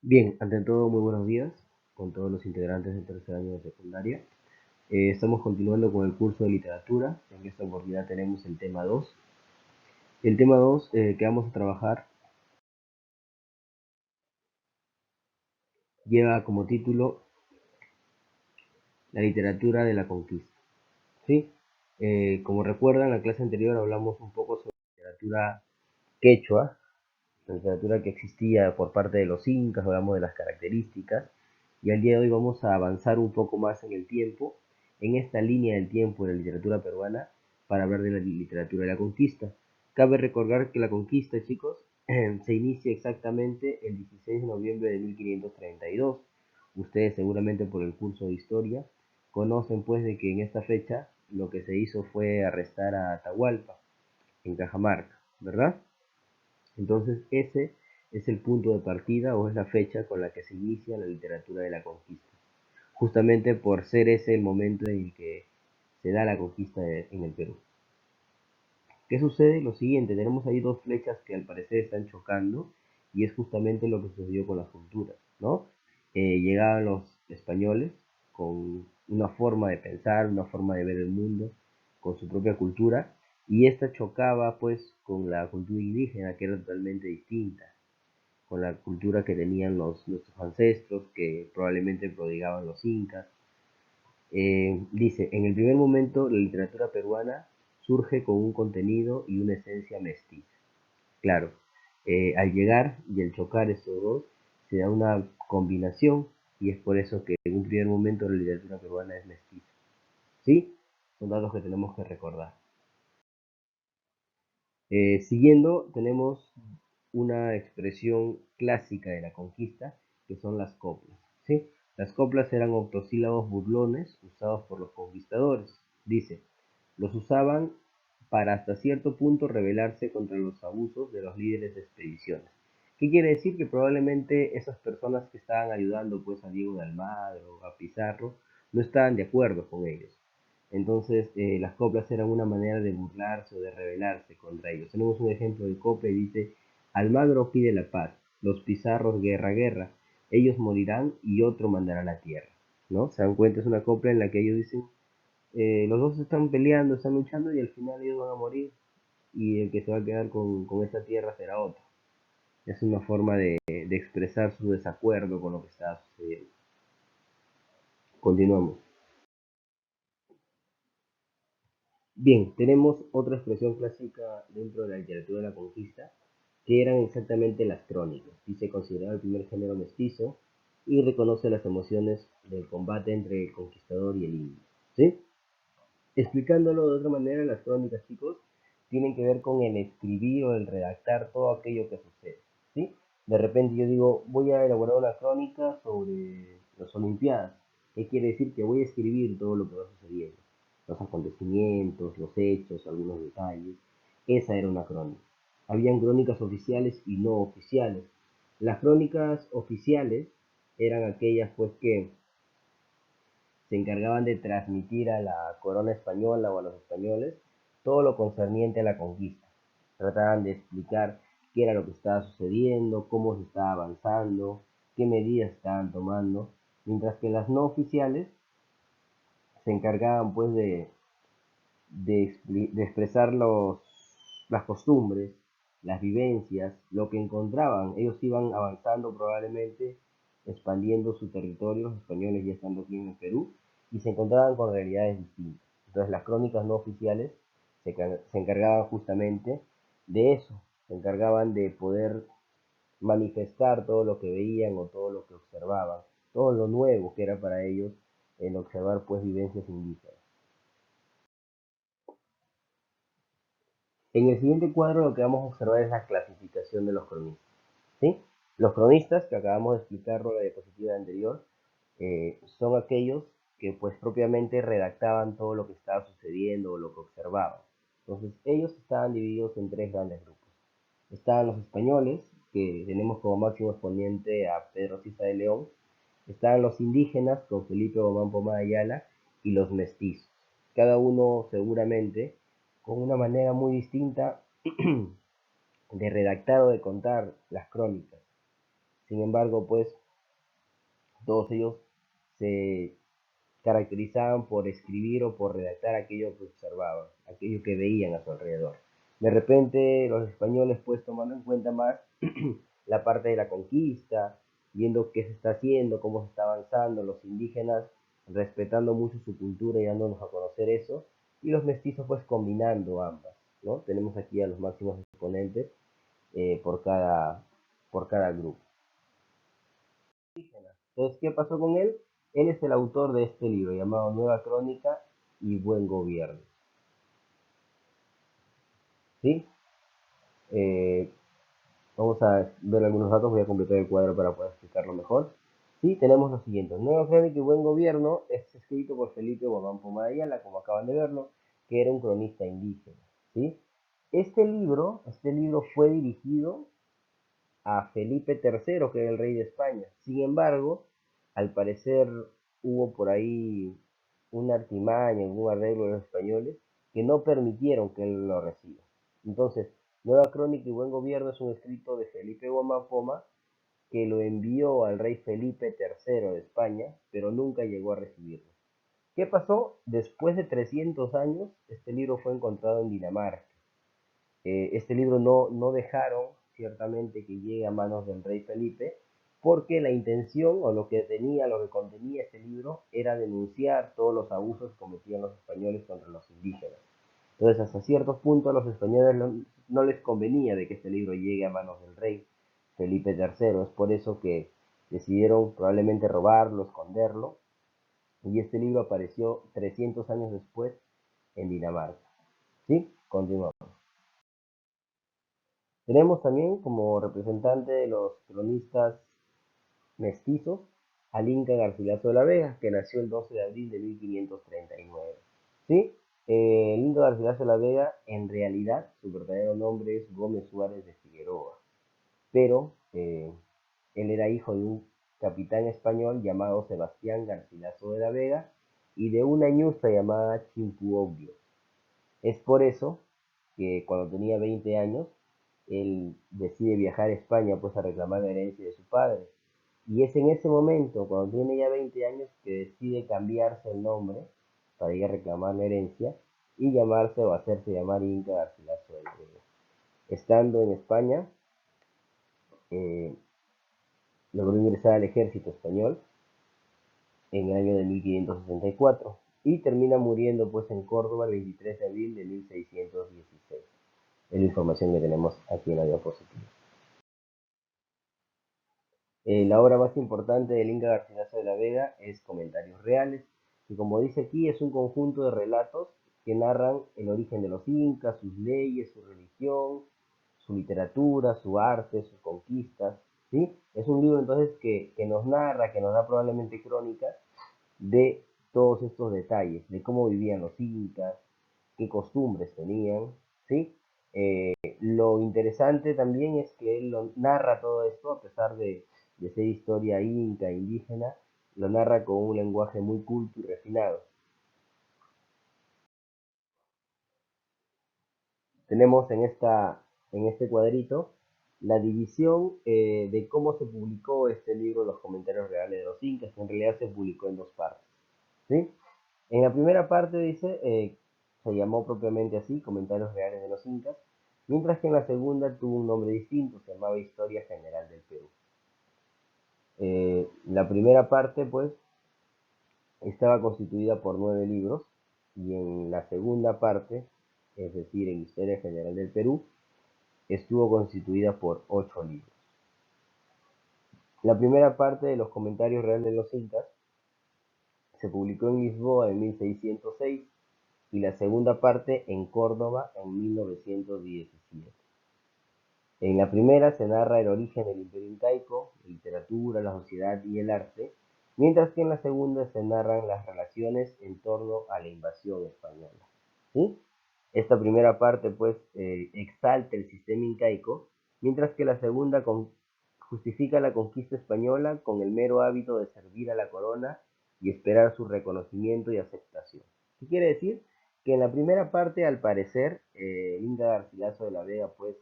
Bien, ante todo, muy buenos días con todos los integrantes del tercer año de secundaria. Estamos continuando con el curso de literatura. En esta oportunidad tenemos el tema 2. El tema 2 que vamos a trabajar lleva como título La literatura de la conquista. ¿Sí? Como recuerdan, en la clase anterior hablamos un poco sobre literatura quechua, la literatura que existía por parte de los incas, hablamos de las características, y al día de hoy vamos a avanzar un poco más en el tiempo, en esta línea del tiempo de la literatura peruana, para hablar de la literatura de la conquista. Cabe recordar que la conquista, chicos, se inicia exactamente el 16 de noviembre de 1532. Ustedes seguramente por el curso de historia conocen pues de que en esta fecha lo que se hizo fue arrestar a Atahualpa en Cajamarca, ¿verdad? Entonces ese es el punto de partida o es la fecha con la que se inicia la literatura de la conquista, justamente por ser ese el momento en el que se da la conquista en el Perú. ¿Qué sucede? Lo siguiente, tenemos ahí dos flechas que al parecer están chocando y es justamente lo que sucedió con las culturas, ¿no? Llegaban los españoles con una forma de pensar, una forma de ver el mundo, con su propia cultura y esta chocaba pues con la cultura indígena que era totalmente distinta, con la cultura que tenían nuestros ancestros, que probablemente prodigaban los incas. Dice, en el primer momento la literatura peruana surge con un contenido y una esencia mestiza. Claro, al llegar y al chocar estos dos, se da una combinación y es por eso que en un primer momento la literatura peruana es mestiza. ¿Sí? Son datos que tenemos que recordar. Siguiendo, tenemos una expresión clásica de la conquista, que son las coplas. ¿Sí? Las coplas eran octosílabos burlones usados por los conquistadores. Dice, los usaban para hasta cierto punto rebelarse contra los abusos de los líderes de expediciones. ¿Qué quiere decir? Que probablemente esas personas que estaban ayudando pues a Diego de Almagro, a Pizarro, no estaban de acuerdo con ellos. Entonces, las coplas eran una manera de burlarse o de rebelarse contra ellos. Tenemos un ejemplo de copla y dice, Almagro pide la paz, los pizarros guerra, guerra, ellos morirán y otro mandará la tierra. ¿No? Se dan cuenta, es una copla en la que ellos dicen, los dos están peleando, están luchando y al final ellos van a morir y el que se va a quedar con esa tierra será otro. Es una forma de expresar su desacuerdo con lo que está sucediendo. Continuamos. Bien, tenemos otra expresión clásica dentro de la literatura de la conquista, que eran exactamente las crónicas, y se consideraba el primer género mestizo y reconoce las emociones del combate entre el conquistador y el indio. ¿Sí? Explicándolo de otra manera, las crónicas, chicos, tienen que ver con el escribir o el redactar todo aquello que sucede. ¿Sí? De repente yo digo, voy a elaborar una crónica sobre las Olimpiadas. ¿Qué quiere decir? Que voy a escribir todo lo que va sucediendo. Los acontecimientos, los hechos, algunos detalles. Esa era una crónica. Habían crónicas oficiales y no oficiales. Las crónicas oficiales eran aquellas pues que se encargaban de transmitir a la corona española o a los españoles todo lo concerniente a la conquista. Trataban de explicar qué era lo que estaba sucediendo, cómo se estaba avanzando, qué medidas estaban tomando, mientras que las no oficiales se encargaban pues de expresar las costumbres, las vivencias, lo que encontraban. Ellos iban avanzando probablemente, expandiendo su territorio, los españoles ya estando aquí en el Perú, y se encontraban con realidades distintas. Entonces las crónicas no oficiales se encargaban justamente de eso, se encargaban de poder manifestar todo lo que veían o todo lo que observaban, todo lo nuevo que era para ellos el observar pues vivencias indígenas. En el siguiente cuadro lo que vamos a observar es la clasificación de los cronistas. ¿Sí? Los cronistas, que acabamos de explicarlo en la diapositiva anterior, son aquellos que pues propiamente redactaban todo lo que estaba sucediendo o lo que observaban. Entonces ellos estaban divididos en tres grandes grupos. Estaban los españoles, que tenemos como máximo exponente a Pedro Cisa de León. Estaban los indígenas con Felipe Bomán Pomá Ayala y los mestizos. Cada uno seguramente con una manera muy distinta de redactar o de contar las crónicas. Sin embargo, pues todos ellos se caracterizaban por escribir o por redactar aquello que observaban, aquello que veían a su alrededor. De repente los españoles, pues tomando en cuenta más la parte de la conquista, viendo qué se está haciendo, cómo se está avanzando, los indígenas respetando mucho su cultura y dándonos a conocer eso, y los mestizos pues combinando ambas, ¿no? Tenemos aquí a los máximos exponentes por cada grupo. Entonces, ¿qué pasó con él? Él es el autor de este libro llamado Nueva Crónica y Buen Gobierno. ¿Sí? Eh, Vamos a ver algunos datos, voy a completar el cuadro para poder explicarlo mejor. Sí, tenemos los siguientes. Nueva Crónica y Buen Gobierno es escrito por Felipe Guamán Pomayala, como acaban de verlo, que era un cronista indígena. ¿Sí? Este libro fue dirigido a Felipe III, que era el rey de España. Sin embargo, al parecer hubo por ahí una artimaña, un arreglo de los españoles que no permitieron que él lo reciba. Entonces, Nueva Crónica y Buen Gobierno es un escrito de Felipe Gómez Poma que lo envió al rey Felipe III de España, pero nunca llegó a recibirlo. ¿Qué pasó? Después de 300 años, este libro fue encontrado en Dinamarca. Este libro no dejaron ciertamente que llegue a manos del rey Felipe, porque la intención o lo que tenía, lo que contenía este libro era denunciar todos los abusos que cometían los españoles contra los indígenas. Entonces, hasta ciertos puntos a los españoles no les convenía de que este libro llegue a manos del rey Felipe III. Es por eso que decidieron probablemente robarlo, esconderlo, y este libro apareció 300 años después en Dinamarca. ¿Sí? Continuamos. Tenemos también como representante de los cronistas mestizos al Inca Garcilaso de la Vega, que nació el 12 de abril de 1539. ¿Sí? El Inca Garcilaso de la Vega, en realidad, su verdadero nombre es Gómez Suárez de Figueroa, pero él era hijo de un capitán español llamado Sebastián Garcilaso de la Vega y de una ñusta llamada Chimpuoglio. Es por eso que cuando tenía 20 años, él decide viajar a España pues a reclamar la herencia de su padre. Y es en ese momento, cuando tiene ya 20 años, que decide cambiarse el nombre para ir a reclamar la herencia y llamarse o hacerse llamar Inca Garcilaso de la Vega. Estando en España, eh, logró ingresar al ejército español en el año de 1564 y termina muriendo pues en Córdoba el 23 de abril de 1616. Es la información que tenemos aquí en la diapositiva. La obra más importante del Inca Garcilaso de la Vega es Comentarios Reales, que como dice aquí es un conjunto de relatos que narran el origen de los incas, sus leyes, su religión, su literatura, su arte, sus conquistas. ¿Sí? Es un libro entonces que nos narra, que nos da probablemente crónicas de todos estos detalles, de cómo vivían los incas, qué costumbres tenían, ¿sí? Lo interesante también es que él lo narra todo esto, a pesar de ser historia inca, indígena, lo narra con un lenguaje muy culto y refinado. Tenemos en este cuadrito la división de cómo se publicó este libro, Los Comentarios Reales de los Incas, que en realidad se publicó en dos partes. ¿Sí? En la primera parte dice, se llamó propiamente así, Comentarios Reales de los Incas, mientras que en la segunda tuvo un nombre distinto, se llamaba Historia General del Perú. La primera parte, pues, estaba constituida por 9 libros, y en la segunda parte, es decir, en Historia General del Perú, estuvo constituida por 8 libros. La primera parte de los Comentarios Reales de los Incas se publicó en Lisboa en 1606 y la segunda parte en Córdoba en 1917. En la primera se narra el origen del imperio incaico, la literatura, la sociedad y el arte, mientras que en la segunda se narran las relaciones en torno a la invasión española. ¿Sí? Esta primera parte pues exalta el sistema incaico, mientras que la segunda justifica la conquista española con el mero hábito de servir a la corona y esperar su reconocimiento y aceptación. ¿Qué quiere decir? Que en la primera parte, al parecer, Inca Garcilaso de la Vega pues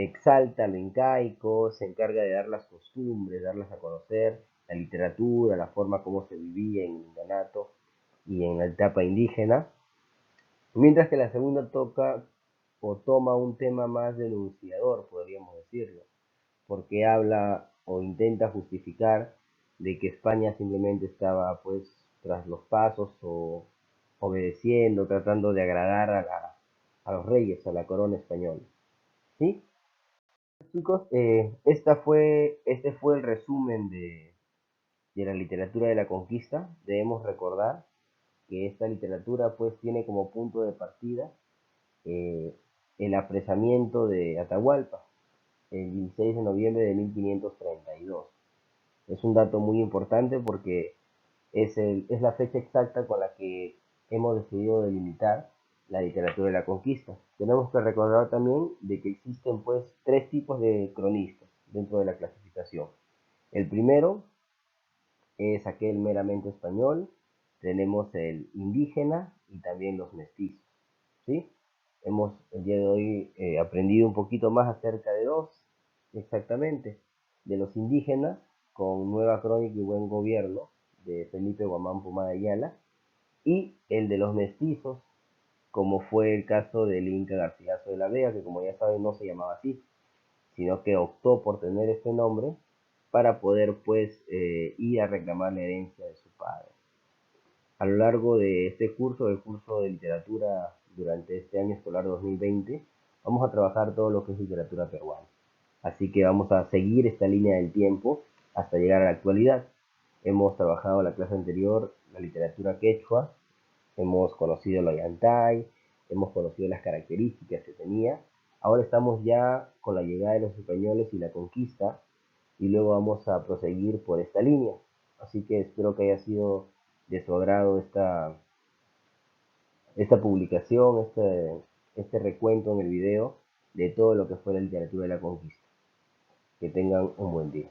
exalta lo incaico, se encarga de dar las costumbres, darlas a conocer, la literatura, la forma como se vivía en Mindanao y en la etapa indígena, mientras que la segunda toca o toma un tema más denunciador, podríamos decirlo, porque habla o intenta justificar de que España simplemente estaba pues tras los pasos o obedeciendo, tratando de agradar a los reyes, a la corona española. ¿Sí? Chicos, este fue el resumen de la literatura de la conquista. Debemos recordar que esta literatura pues tiene como punto de partida eh, el apresamiento de Atahualpa el 16 de noviembre de 1532. Es un dato muy importante porque es la fecha exacta con la que hemos decidido delimitar la literatura de la conquista. Tenemos que recordar también de que existen pues tres tipos de cronistas dentro de la clasificación. El primero es aquel meramente español, tenemos el indígena y también los mestizos, ¿sí? Hemos el día de hoy aprendido un poquito más acerca de dos, exactamente, de los indígenas, con Nueva Crónica y Buen Gobierno, de Felipe Guamán Pomada Ayala, y el de los mestizos, como fue el caso del Inca Garcilaso de la Vega, que como ya saben no se llamaba así, sino que optó por tener este nombre para poder pues ir a reclamar la herencia de su padre. A lo largo de este curso, el curso de literatura durante este año escolar 2020, vamos a trabajar todo lo que es literatura peruana. Así que vamos a seguir esta línea del tiempo hasta llegar a la actualidad. Hemos trabajado la clase anterior la literatura quechua, hemos conocido lo yantay, hemos conocido las características que tenía. Ahora estamos ya con la llegada de los españoles y la conquista y luego vamos a proseguir por esta línea. Así que espero que haya sido de su agrado esta publicación, este recuento en el video de todo lo que fue la literatura de la conquista. Que tengan un buen día.